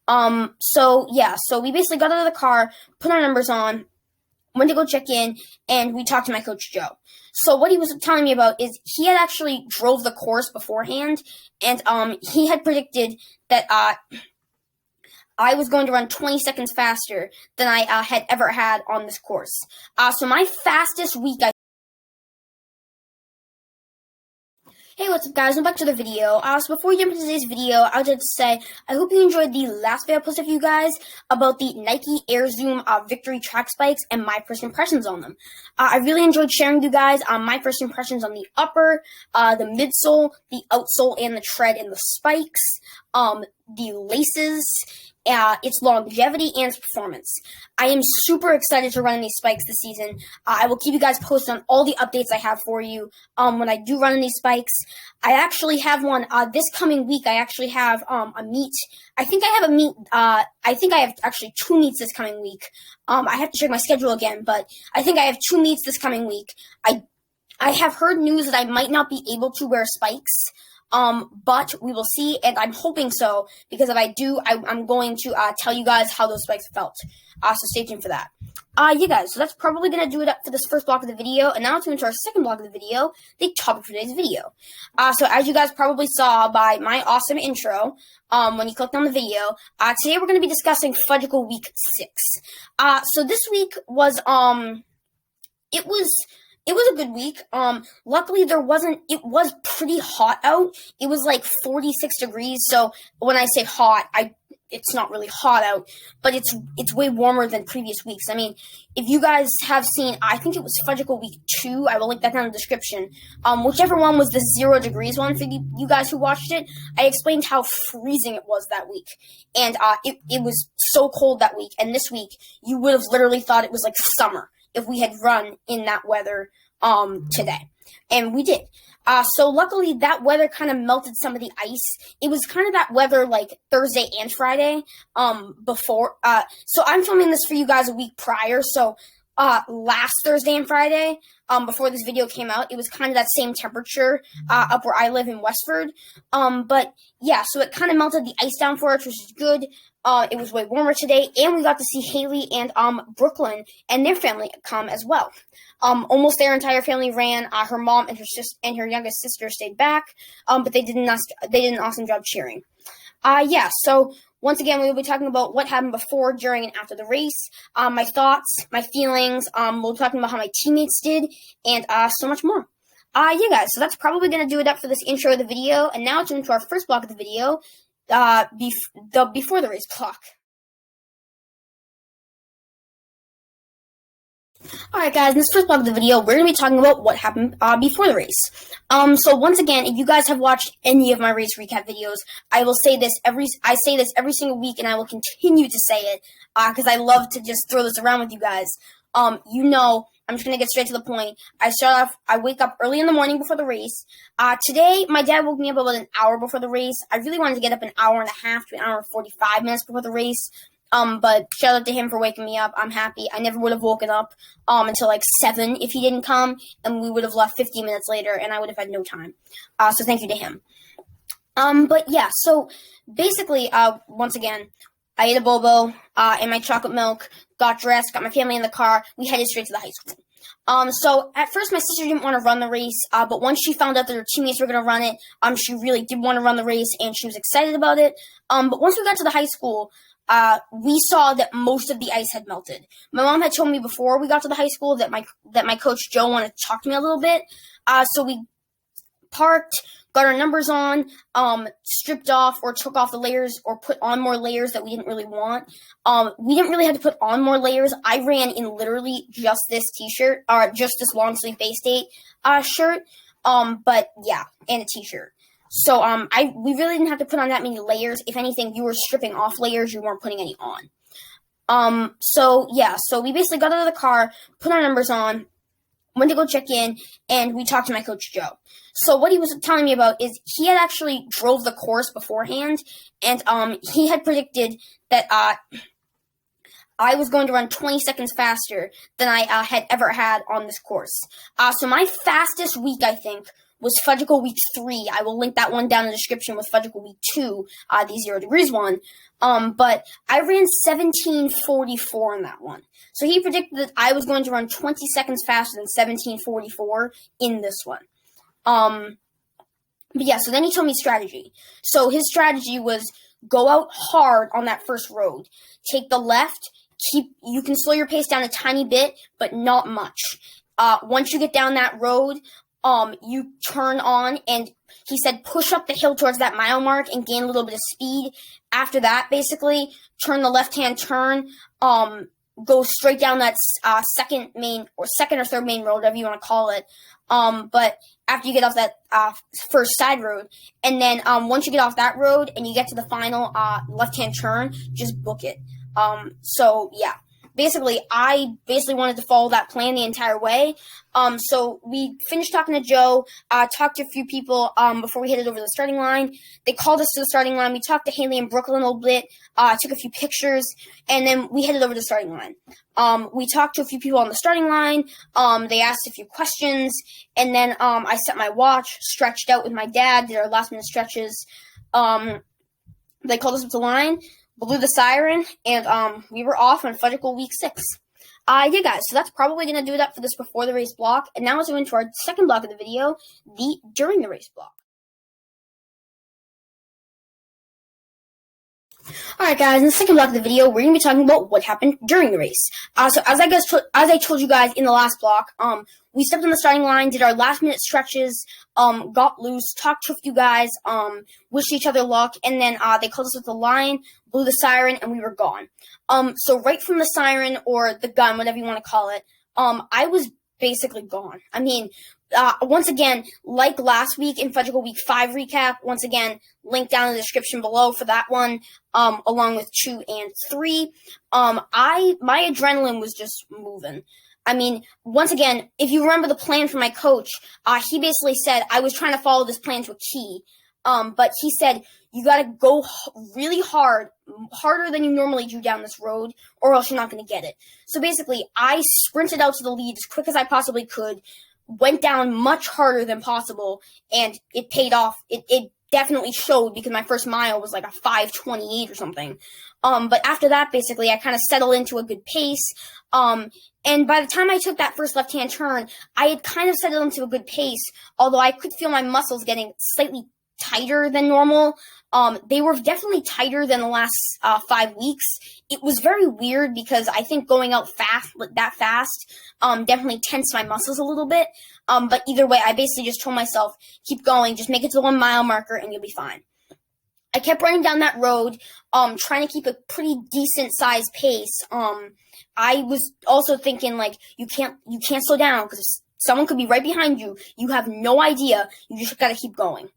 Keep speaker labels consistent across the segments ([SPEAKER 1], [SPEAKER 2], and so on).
[SPEAKER 1] So we basically got out of the car, put our numbers on, went to go check in, and we talked to my coach, Joe. So what he was telling me about is he had actually drove the course beforehand, and he had predicted that I was going to run 20 seconds faster than I had ever had on this course. So my fastest week, Hey, what's up guys, welcome back to the video. So before we jump into today's video, I would like to say, I hope you enjoyed the last video I posted for you guys about the Nike Air Zoom Victory track spikes and my first impressions on them. I really enjoyed sharing with you guys my first impressions on the upper, the midsole, the outsole, and the tread and the spikes, the laces, its longevity, and its performance. I am super excited to run in these spikes this season. I will keep you guys posted on all the updates I have for you when I do run in these spikes. I actually have one this coming week. I actually have a meet. I think I have a meet. I think I have actually 2 meets this coming week. I have to check my schedule again, but I think I have 2 meets this coming week. I have heard news that I might not be able to wear spikes. But we will see, and I'm hoping so, because if I do, I'm going to tell you guys how those spikes felt. So stay tuned for that. Yeah, guys, so that's probably going to do it up for this first block of the video, and now let's move into our second block of the video, the topic for today's video. So as you guys probably saw by my awesome intro, when you clicked on the video, today we're going to be discussing Fudgicle Week 6. So this week was, it was a good week. Luckily it was pretty hot out. It was like 46 degrees. So when I say hot, it's not really hot out, but it's way warmer than previous weeks. I mean, if you guys have seen, I think it was Fudgicle Week 2. I will link that down in the description. Whichever one was the 0 degrees one for you guys who watched it, I explained how freezing it was that week. And it was so cold that week. And this week, you would have literally thought it was like summer if we had run in that weather today. And we did. So luckily that weather kind of melted some of the ice. It was kind of that weather like Thursday and Friday before. So I'm filming this for you guys a week prior. So last Thursday and Friday, before this video came out, it was kind of that same temperature up where I live in Westford. But yeah, so it kind of melted the ice down for us, which is good. It was way warmer today, and we got to see Haley and Brooklyn and their family come as well. Almost their entire family ran. Her mom and her sister and her youngest sister stayed back, but they did an awesome job cheering. Yeah, so once again, we will be talking about what happened before, during, and after the race, my thoughts, my feelings. We'll be talking about how my teammates did, and so much more. Yeah, guys, so that's probably going to do it up for this intro of the video, and now it's into our first block of the video, the before the race block. Alright guys, in this first block of the video, we're going to be talking about what happened before the race. So once again, if you guys have watched any of my race recap videos, I say this every single week, and I will continue to say it, because I love to just throw this around with you guys. You know, I'm just going to get straight to the point. I wake up early in the morning before the race. Today, my dad woke me up about an hour before the race. I really wanted to get up an hour and a half to an hour and 45 minutes before the race. But shout out to him for waking me up. I'm happy. I never would have woken up until like 7 if he didn't come, and we would have left 15 minutes later, and I would have had no time. So thank you to him. But yeah, so basically, once again, I ate a bobo and my chocolate milk, got dressed, got my family in the car. We headed straight to the high school. So at first my sister didn't want to run the race, but once she found out that her teammates were going to run it, she really did want to run the race, and she was excited about it. But once we got to the high school, we saw that most of the ice had melted. My mom had told me before we got to the high school that my coach Joe wanted to talk to me a little bit. So we parked, got our numbers on, stripped off or took off the layers or put on more layers that we didn't really want. We didn't really have to put on more layers. I ran in literally just this t-shirt, or just this long sleeve Bay State shirt. But yeah, and a t-shirt. So we really didn't have to put on that many layers. If anything, you were stripping off layers, you weren't putting any on. So yeah, so we basically got out of the car, put our numbers on, went to go check in, and we talked to my coach Joe. So what he was telling me about is he had actually drove the course beforehand, and he had predicted that I was going to run 20 seconds faster than I had ever had on this course. So my fastest week, I think, was Fudgicle Week 3. I will link that one down in the description with Fudgicle Week 2, the 0 degrees one. But I ran 17:44 in that one. So he predicted that I was going to run 20 seconds faster than 17:44 in this one. But yeah, so then he told me strategy. So his strategy was go out hard on that first road. Take the left. You can slow your pace down a tiny bit, but not much. Once you get down that road, you turn on, and he said push up the hill towards that mile mark and gain a little bit of speed. After that, basically, turn the left-hand turn, go straight down that second or third main road, whatever you want to call it. But after you get off that first side road, and then once you get off that road and you get to the final left-hand turn, just book it. So yeah, basically, I wanted to follow that plan the entire way. So we finished talking to Joe, talked to a few people before we headed over the starting line. They called us to the starting line. We talked to Haley and Brooklyn a little bit, took a few pictures, and then we headed over to the starting line. We talked to a few people on the starting line. They asked a few questions, and then I set my watch, stretched out with my dad, did our last-minute stretches. They called us up to the line, blew the siren, and we were off on Fudgicle Week 6. Yeah, guys, so that's probably going to do it up for this before the race block. And now let's go into our second block of the video, the during the race block. Alright guys, in the second block of the video, we're going to be talking about what happened during the race. So as I told you guys in the last block, we stepped on the starting line, did our last minute stretches, got loose, talked to a few guys, wished each other luck, and then they called us with the line, blew the siren, and we were gone. So right from the siren, or the gun, whatever you want to call it, I was basically gone. I mean, once again, like last week in Fudgicle Week 5 recap, once again, link down in the description below for that one, along with 2 and 3. My adrenaline was just moving. I mean, once again, if you remember the plan from my coach, he basically said I was trying to follow this plan to a T. But he said, you got to go really hard, harder than you normally do down this road, or else you're not going to get it. So basically, I sprinted out to the lead as quick as I possibly could, went down much harder than possible, and it paid off. It definitely showed, because my first mile was like a 5:28 or something. But after that, basically, I kind of settled into a good pace. And by the time I took that first left-hand turn, I had kind of settled into a good pace, although I could feel my muscles getting slightly tighter than normal. They were definitely tighter than the last 5 weeks. It was very weird, because I think going out that fast definitely tensed my muscles a little bit. But either way, I basically just told myself, keep going, just make it to the 1 mile marker and you'll be fine. I kept running down that road, trying to keep a pretty decent sized pace. I was also thinking, like, you can't slow down, because someone could be right behind you. You have no idea. You just got to keep going.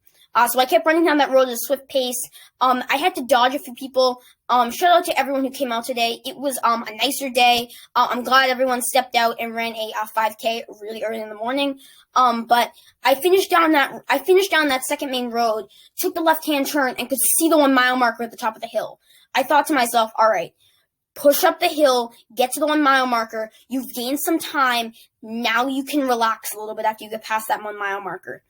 [SPEAKER 1] So I kept running down that road at a swift pace. I had to dodge a few people. Shout out to everyone who came out today. It was a nicer day. I'm glad everyone stepped out and ran a 5K really early in the morning. But I finished down that second main road, took the left-hand turn, and could see the 1 mile marker at the top of the hill. I thought to myself, all right, push up the hill, get to the 1 mile marker. You've gained some time. Now you can relax a little bit after you get past that 1 mile marker.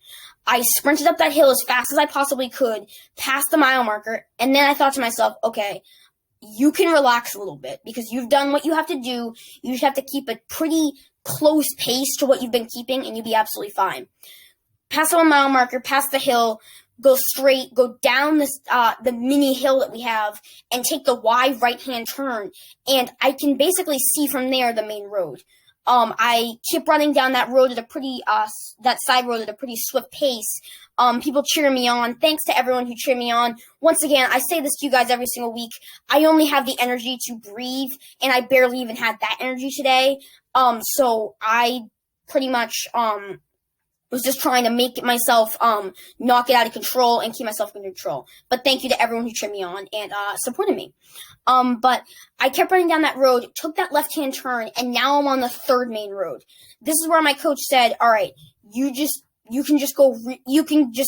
[SPEAKER 1] I sprinted up that hill as fast as I possibly could, past the mile marker, and then I thought to myself, okay, you can relax a little bit, because you've done what you have to do. You just have to keep a pretty close pace to what you've been keeping, and you'll be absolutely fine. Past the 1 mile marker, past the hill, go straight, go down this the mini hill that we have, and take the wide right-hand turn. And I can basically see from there the main road. I kept running down that road at a pretty, that side road at a pretty swift pace. People cheering me on. Thanks to everyone who cheered me on. Once again, I say this to you guys every single week. I only have the energy to breathe, and I barely even had that energy today. So I pretty much, was just trying to make myself not get out of control and keep myself in control. But thank you to everyone who cheered me on and supported me. But I kept running down that road, took that left-hand turn, and now I'm on the 3rd main road. This is where my coach said, all right, you can just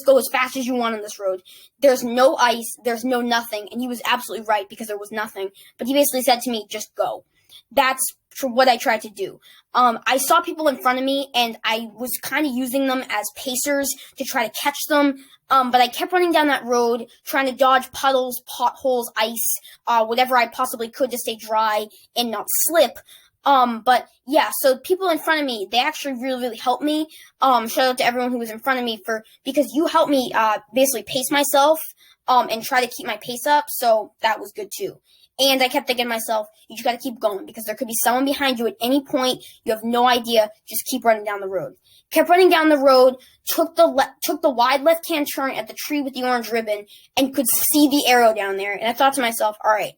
[SPEAKER 1] go as fast as you want on this road. There's no ice, there's no nothing. And he was absolutely right, because there was nothing. But he basically said to me, just go. that's what I tried to do. I saw people in front of me, and I was kind of using them as pacers to try to catch them. But I kept running down that road, trying to dodge puddles, potholes, ice, whatever I possibly could to stay dry and not slip. But yeah, so people in front of me, they actually really helped me. Shout out to everyone who was in front of me because you helped me, basically pace myself, and try to keep my pace up. So that was good too. And I kept thinking to myself, you just got to keep going because there could be someone behind you at any point. You have no idea. Just keep running down the road. Kept running down the road, took the wide left-hand turn at the tree with the orange ribbon and could see the arrow down there. And I thought to myself, all right,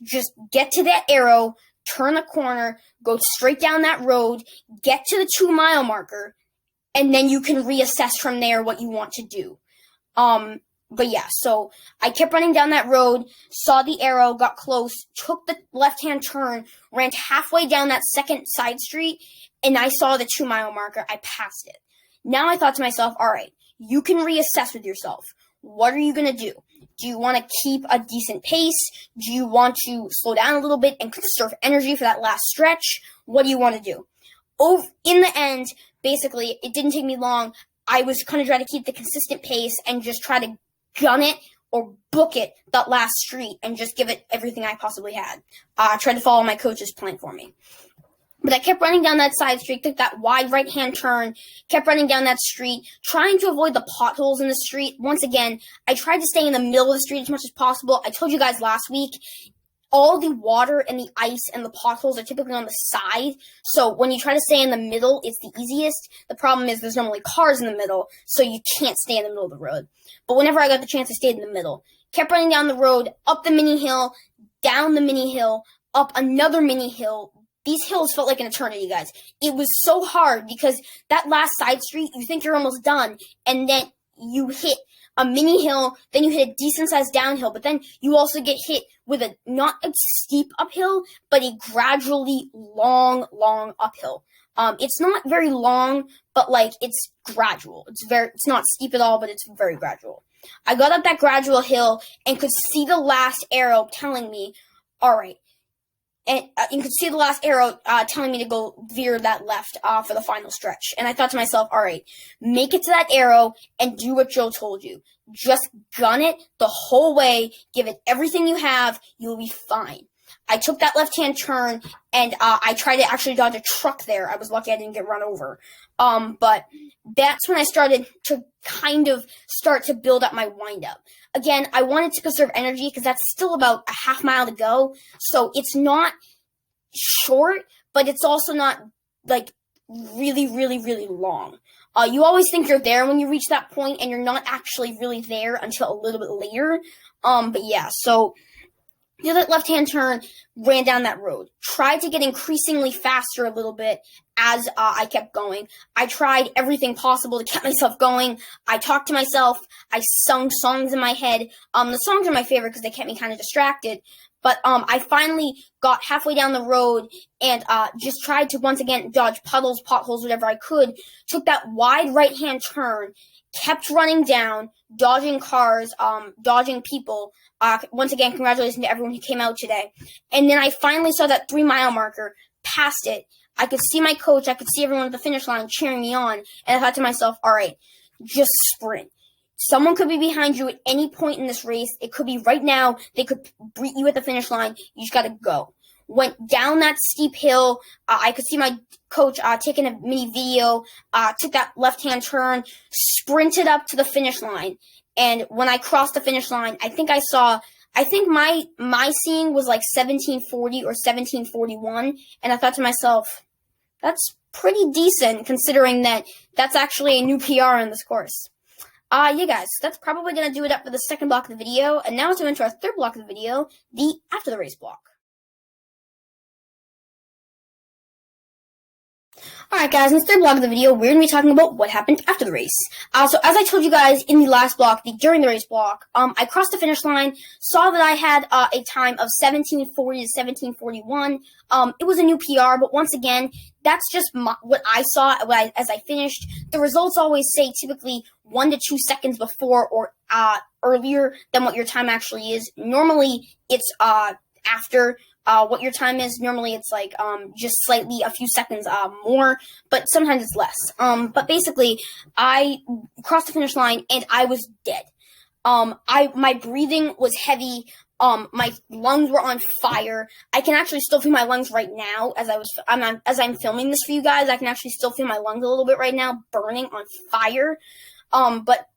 [SPEAKER 1] just get to that arrow, turn a corner, go straight down that road, get to the 2-mile marker, and then you can reassess from there what you want to do. But yeah, so I kept running down that road, saw the arrow, got close, took the left-hand turn, ran halfway down that second side street, and I saw the 2-mile marker. I passed it. Now I thought to myself, all right, you can reassess with yourself. What are you going to do? Do you want to keep a decent pace? Do you want to slow down a little bit and conserve energy for that last stretch? What do you want to do? In the end, basically, it didn't take me long. I was kind of trying to keep the consistent pace and just try to gun it or book it that last street and just give it everything I possibly had. Tried to follow my coach's plan for me. But I kept running down that side street, took that wide right-hand turn, kept running down that street, trying to avoid the potholes in the street. Once again, I tried to stay in the middle of the street as much as possible. I told you guys last week, all the water and the ice and the potholes are typically on the side. So when you try to stay in the middle, it's the easiest. The problem is there's normally cars in the middle, so you can't stay in the middle of the road. But whenever I got the chance, I stayed in the middle. Kept running down the road, up the mini hill, down the mini hill, up another mini hill. These hills felt like an eternity, guys. It was so hard because that last side street, you think you're almost done, and then you hit a mini hill, then you hit a decent-sized downhill, but then you also get hit with not a steep uphill, but a gradually long uphill. It's not very long, but like it's gradual. It's not steep at all, but it's very gradual. I got up that gradual hill and could see the last arrow telling me, all right. And you could see the last arrow telling me to go veer that left for the final stretch. And I thought to myself, all right, make it to that arrow and do what Joe told you. Just gun it the whole way. Give it everything you have. You'll be fine. I took that left-hand turn, and I tried to actually dodge a truck there. I was lucky I didn't get run over. But that's when I started to kind of start to build up my wind-up. Again, I wanted to conserve energy because that's still about a half mile to go. So it's not short, but it's also not, like, really long. You always think you're there when you reach that point, and you're not actually really there until a little bit later. But yeah, so did that left-hand turn, ran down that road. Tried to get increasingly faster a little bit as I kept going. I tried everything possible to keep myself going. I talked to myself. I sung songs in my head. The songs are my favorite because they kept me kind of distracted. But I finally got halfway down the road and just tried to once again dodge puddles, potholes, whatever I could. Took that wide right-hand turn, kept running down, dodging cars, dodging people. Once again, congratulations to everyone who came out today. And then I finally saw that 3-mile marker, passed it. I could see my coach. I could see everyone at the finish line cheering me on. And I thought to myself, all right, just sprint. Someone could be behind you at any point in this race. It could be right now. They could beat you at the finish line. You just got to go. Went down that steep hill. I could see my coach taking a mini video. Took that left-hand turn, sprinted up to the finish line. And when I crossed the finish line, I think my seeing was like 17:40 or 17:41. And I thought to myself, that's pretty decent considering that that's actually a new PR in this course. Yeah, guys, that's probably going to do it up for the second block of the video. And now let's move into our third block of the video, the after the race block. Alright guys, in this third block of the video, we're going to be talking about what happened after the race. So as I told you guys in the last block, during the race block, I crossed the finish line, saw that I had a time of 17:40 to 17:41. It was a new PR, but once again, that's just what I saw as I finished. The results always say typically 1 to 2 seconds before or earlier than what your time actually is. Normally, it's after, what your time is. Normally it's like just slightly a few seconds more, but sometimes it's less. But basically, I crossed the finish line and I was dead. My breathing was heavy. My lungs were on fire. I can actually still feel my lungs right now as I'm filming this for you guys. I can actually still feel my lungs a little bit right now, burning on fire. But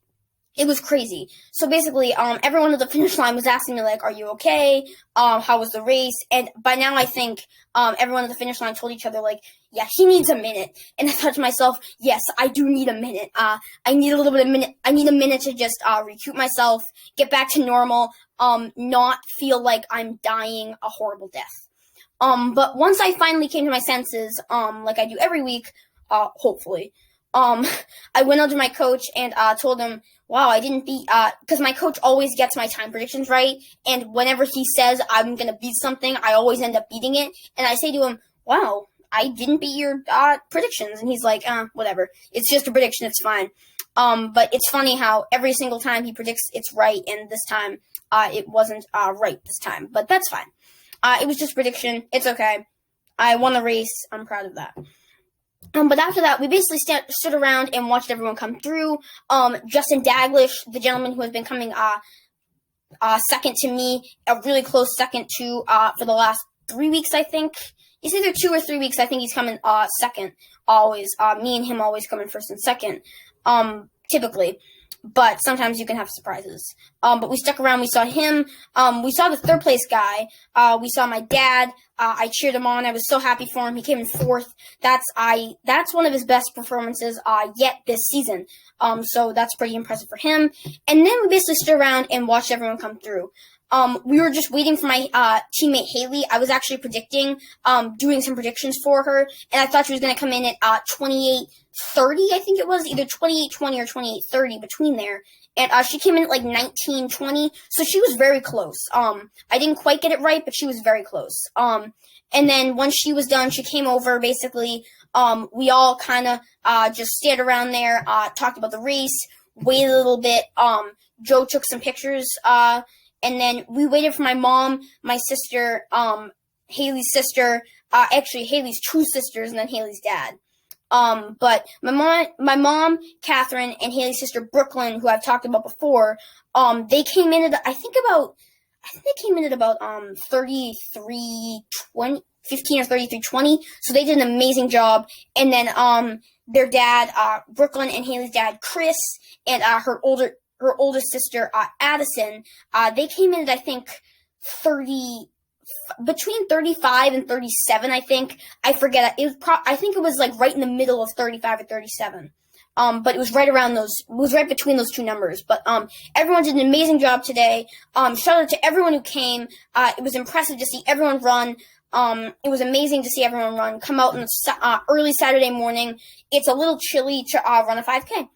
[SPEAKER 1] it was crazy. So basically, everyone at the finish line was asking me, like, are you okay? How was the race? And by now, I think everyone at the finish line told each other, like, yeah, he needs a minute. And I thought to myself, yes, I do need a minute. I need a little bit of minute. I need a minute to just recoup myself, get back to normal, not feel like I'm dying a horrible death. But once I finally came to my senses, like I do every week, hopefully, I went up to my coach and told him, wow, I didn't beat, because my coach always gets my time predictions right, and whenever he says I'm going to beat something, I always end up beating it, and I say to him, wow, I didn't beat your predictions, and he's like, whatever, it's just a prediction, it's fine. But it's funny how every single time he predicts it's right, and this time, it wasn't right this time, but that's fine. It was just a prediction, it's okay. I won the race, I'm proud of that. But after that, we basically stood around and watched everyone come through. Justin Daglish, the gentleman who has been coming second to me, a really close second to for the last 3 weeks, I think. It's either 2 or 3 weeks. I think he's coming second always. Me and him always coming first and second, typically. But sometimes you can have surprises. But we stuck around. We saw him. We saw the third place guy. We saw my dad. I cheered him on. I was so happy for him. He came in fourth. That's one of his best performances yet this season. So that's pretty impressive for him. And then we basically stood around and watched everyone come through. We were just waiting for my teammate Haley. I was actually doing some predictions for her, and I thought she was going to come in at 28:30. I think it was either 28:20 or 28:30 between there. And she came in at like 19:20, so she was very close. I didn't quite get it right, but she was very close. And then once she was done, she came over. Basically, we all kind of just stayed around there, talked about the race, waited a little bit. Joe took some pictures, and then we waited for my mom, my sister, Haley's sister, actually Haley's two sisters, and then Haley's dad. But my mom, Catherine, and Haley's sister, Brooklyn, who I've talked about before, they came in at, I think they came in at about 33:20, 15 or 33:20. So they did an amazing job. And then their dad, Brooklyn, and Haley's dad, Chris, and her older sister, Addison, they came in at, I think, between 35 and 37, I think. I forget. I think it was like right in the middle of 35 or 37. But it was right around those. It was right between those two numbers. But everyone did an amazing job today. Shout out to everyone who came. It was impressive to see everyone run. It was amazing to see everyone run. Come out on the early Saturday morning. It's a little chilly to run a 5K.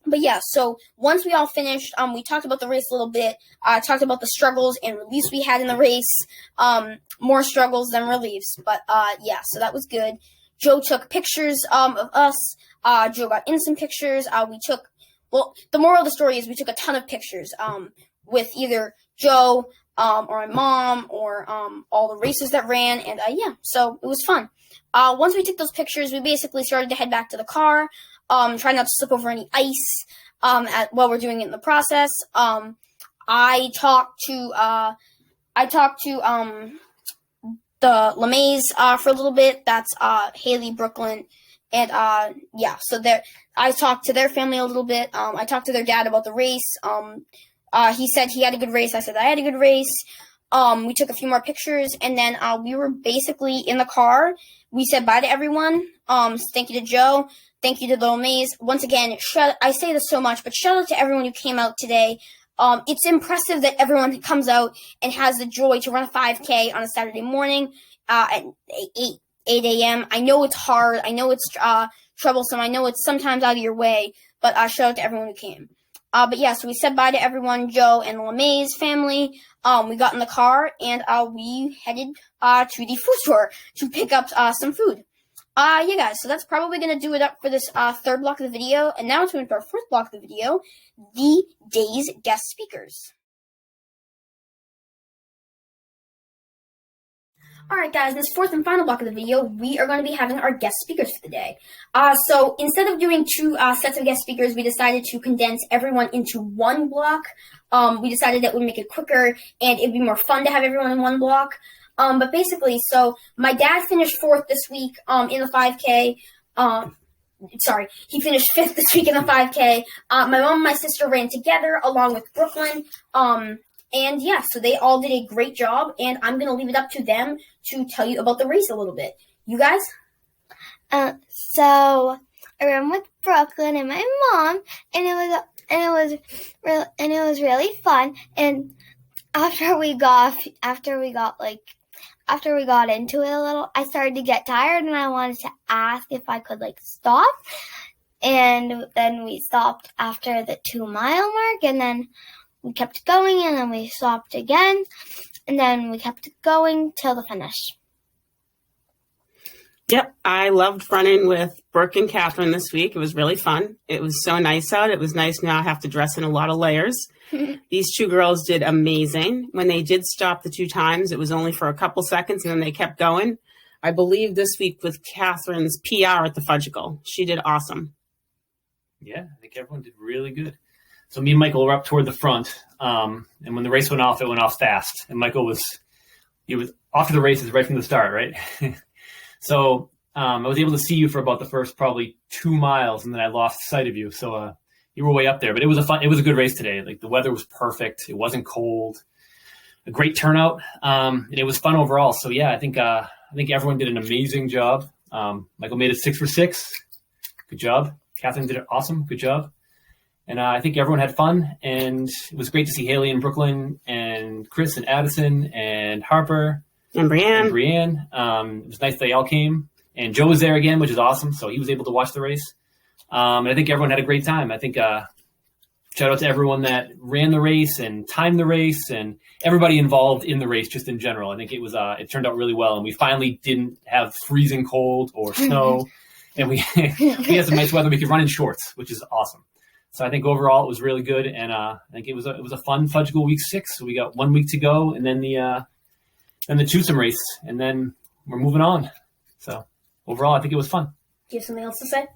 [SPEAKER 1] But yeah, so once we all finished, we talked about the race a little bit, talked about the struggles and reliefs we had in the race, more struggles than reliefs, but yeah, so that was good. Joe took pictures of us, Joe got in some pictures, the moral of the story is we took a ton of pictures, with either Joe, or my mom, or all the races that ran, and yeah, so it was fun. Once we took those pictures, we basically started to head back to the car, try not to slip over any ice while we're doing it in the process. I talked to the LeMays for a little bit. That's Haley, Brooklyn, and yeah. So I talked to their family a little bit. I talked to their dad about the race. He said he had a good race. I said I had a good race. We took a few more pictures, and then we were basically in the car. We said bye to everyone. Thank you to Joe. Thank you to the LeMays. Once again, I say this so much, but shout out to everyone who came out today. It's impressive that everyone comes out and has the joy to run a 5K on a Saturday morning at 8 a.m. I know it's hard. I know it's troublesome. I know it's sometimes out of your way, but shout out to everyone who came. But yeah, so we said bye to everyone, Joe and the LeMays family. We got in the car and we headed to the food store to pick up some food. Yeah, guys, so that's probably going to do it up for this third block of the video. And now it's going to our fourth block of the video, the day's guest speakers. Alright guys, in this fourth and final block of the video, we are going to be having our guest speakers for the day. So instead of doing two sets of guest speakers, we decided to condense everyone into one block. We decided that would make it quicker and it'd be more fun to have everyone in one block. But basically, so my dad finished fourth this week in the 5K. Sorry, he finished fifth this week in the 5K. My mom and my sister ran together along with Brooklyn. And yeah, so they all did a great job, and I'm going to leave it up to them to tell you about the race a little bit. You guys?
[SPEAKER 2] So I ran with Brooklyn and my mom, and it was really fun. And after we got into it a little, I started to get tired, and I wanted to ask if I could stop. And then we stopped after the 2-mile mark, and then we kept going, and then we stopped again, and then we kept going till the finish.
[SPEAKER 3] Yep, I loved running with Brooke and Catherine this week. It was really fun. It was so nice out. It was nice now I have to dress in a lot of layers. These two girls did amazing. When they did stop the 2 times, it was only for a couple seconds, and then they kept going. I believe this week with Catherine's PR at the Fudgicle. She did awesome.
[SPEAKER 4] Yeah, I think everyone did really good. So me and Michael were up toward the front, and when the race went off, it went off fast. And Michael was off to the races right from the start, right? So I was able to see you for about the first probably 2 miles, and then I lost sight of you. So you were way up there, but it was a good race today. The weather was perfect. It wasn't cold. A great turnout, and it was fun overall. So yeah, I think everyone did an amazing job. Michael made it 6 for 6. Good job. Catherine did it awesome. Good job. And I think everyone had fun, and it was great to see Haley and Brooklyn and Chris and Addison and Harper
[SPEAKER 3] and Brienne.
[SPEAKER 4] It was nice they all came. And Joe was there again, which is awesome. So he was able to watch the race. And I think everyone had a great time. I think shout out to everyone that ran the race and timed the race and everybody involved in the race just in general. I think it turned out really well. And we finally didn't have freezing cold or snow. And we had some nice weather. We could run in shorts, which is awesome. So I think overall it was really good, and I think it was a fun Fudgicle week 6. So we got 1 week to go, and then the twosome race, and then we're moving on. So overall, I think it was fun.
[SPEAKER 1] Do you have something else to say?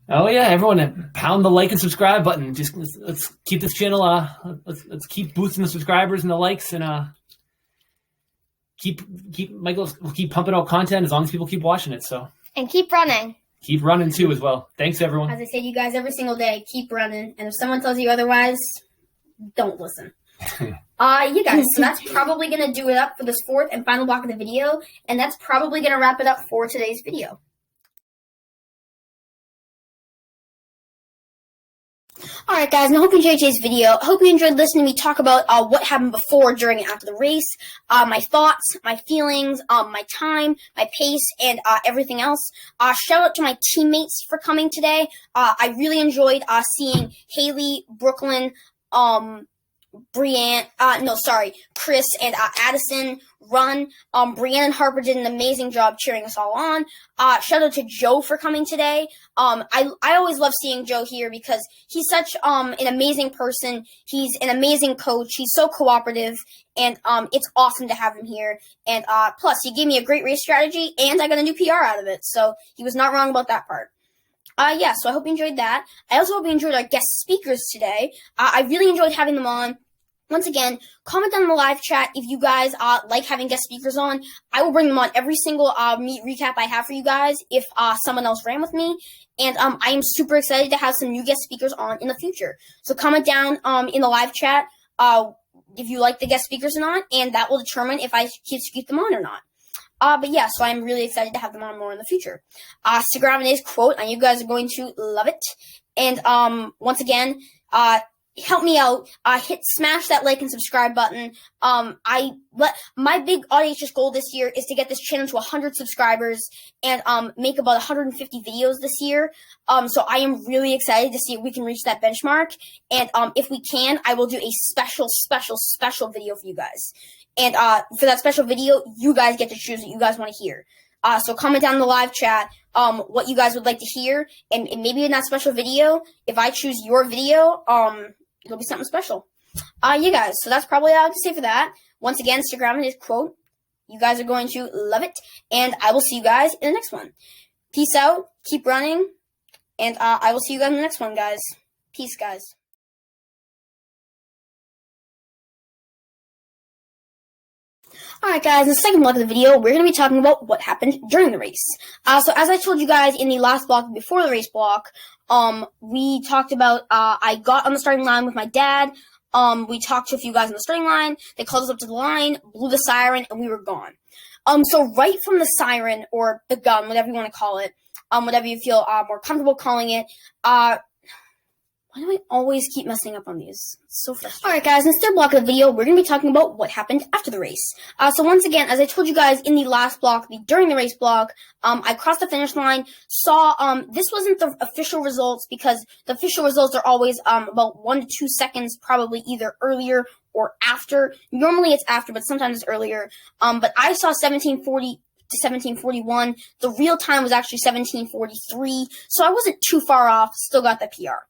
[SPEAKER 4] Oh yeah, everyone pound the like and subscribe button. Just let's keep this channel. Let's keep boosting the subscribers and the likes, and we'll keep pumping out content as long as people keep watching it. So
[SPEAKER 2] and keep running.
[SPEAKER 4] Keep running too as well. Thanks everyone.
[SPEAKER 1] As I say to you guys every single day, keep running. And if someone tells you otherwise, don't listen. You guys, so that's probably going to do it up for this fourth and final block of the video. And that's probably going to wrap it up for today's video. Alright guys, and I hope you enjoyed today's video. I hope you enjoyed listening to me talk about what happened before, during, and after the race, my thoughts, my feelings, my time, my pace, and everything else. Shout out to my teammates for coming today. I really enjoyed seeing Haley, Brooklyn, Chris and Addison run. Brienne and Harper did an amazing job cheering us all on. Shout out to Joe for coming today. I always love seeing Joe here because he's such an amazing person. He's an amazing coach. He's so cooperative, and it's awesome to have him here. And plus, he gave me a great race strategy, and I got a new PR out of it. So he was not wrong about that part. Yeah, so I hope you enjoyed that. I also hope you enjoyed our guest speakers today. I really enjoyed having them on. Once again, comment down in the live chat if you guys like having guest speakers on. I will bring them on every single meet recap I have for you guys if someone else ran with me. And I am super excited to have some new guest speakers on in the future. So comment down in the live chat if you like the guest speakers or not, and that will determine if I keep them on or not. But yeah, so I'm really excited to have them on more in the future. Stick around today's quote, and you guys are going to love it. And once again, help me out. Smash that like and subscribe button. My big audacious goal this year is to get this channel to 100 subscribers and make about 150 videos this year. So I am really excited to see if we can reach that benchmark. And if we can, I will do a special video for you guys. And for that special video, you guys get to choose what you guys want to hear. So comment down in the live chat what you guys would like to hear, and maybe in that special video, if I choose your video, it'll be something special. You guys, so that's probably all I have to say for that. Once again, stick around with this quote, You guys are going to love it, and I will see you guys in the next one. Peace out, keep running, and I will see you guys in the next one, guys. Peace, guys. Alright guys, in the second block of the video, we're going to be talking about what happened during the race. So as I told you guys in the last block before the race block, we talked about, I got on the starting line with my dad. We talked to a few guys on the starting line. They called us up to the line, blew the siren, and we were gone. So right from the siren, or the gun, whatever you want to call it, whatever you feel more comfortable calling it, why do I always keep messing up on these? It's so frustrating. Alright guys, in this third block of the video, we're going to be talking about what happened after the race. So once again, as I told you guys in the last block, during the race block, I crossed the finish line, saw, this wasn't the official results because the official results are always about 1 to 2 seconds, probably either earlier or after. Normally it's after, but sometimes it's earlier. But I saw 1740 to 1741. The real time was actually 1743, so I wasn't too far off, still got the PR.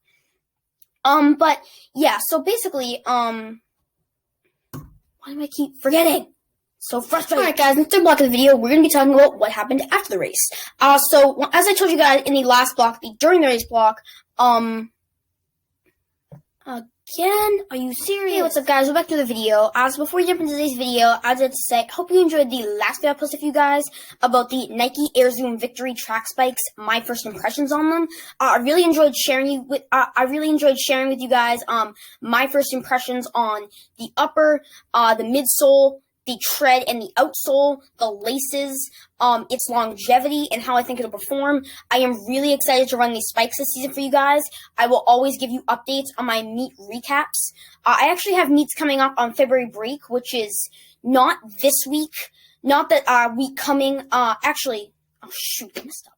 [SPEAKER 1] But, yeah, so basically, why do I keep forgetting? So frustrating. Alright guys, in the third block of the video, we're going to be talking about what happened after the race. So, as I told you guys in the last block, during the race block, again, are you serious? Hey, what's up guys, we're back to the video. So before we jump into today's video, I'd like to say, hope you enjoyed the last video I posted for you guys about the Nike Air Zoom Victory track spikes, my first impressions on them. I really enjoyed sharing with you guys, my first impressions on the upper, the midsole, the tread and the outsole, the laces, its longevity, and how I think it'll perform. I am really excited to run these spikes this season for you guys. I will always give you updates on my meet recaps. I actually have meets coming up on February break, which is not this week, not that week coming. Actually, oh shoot, I messed up.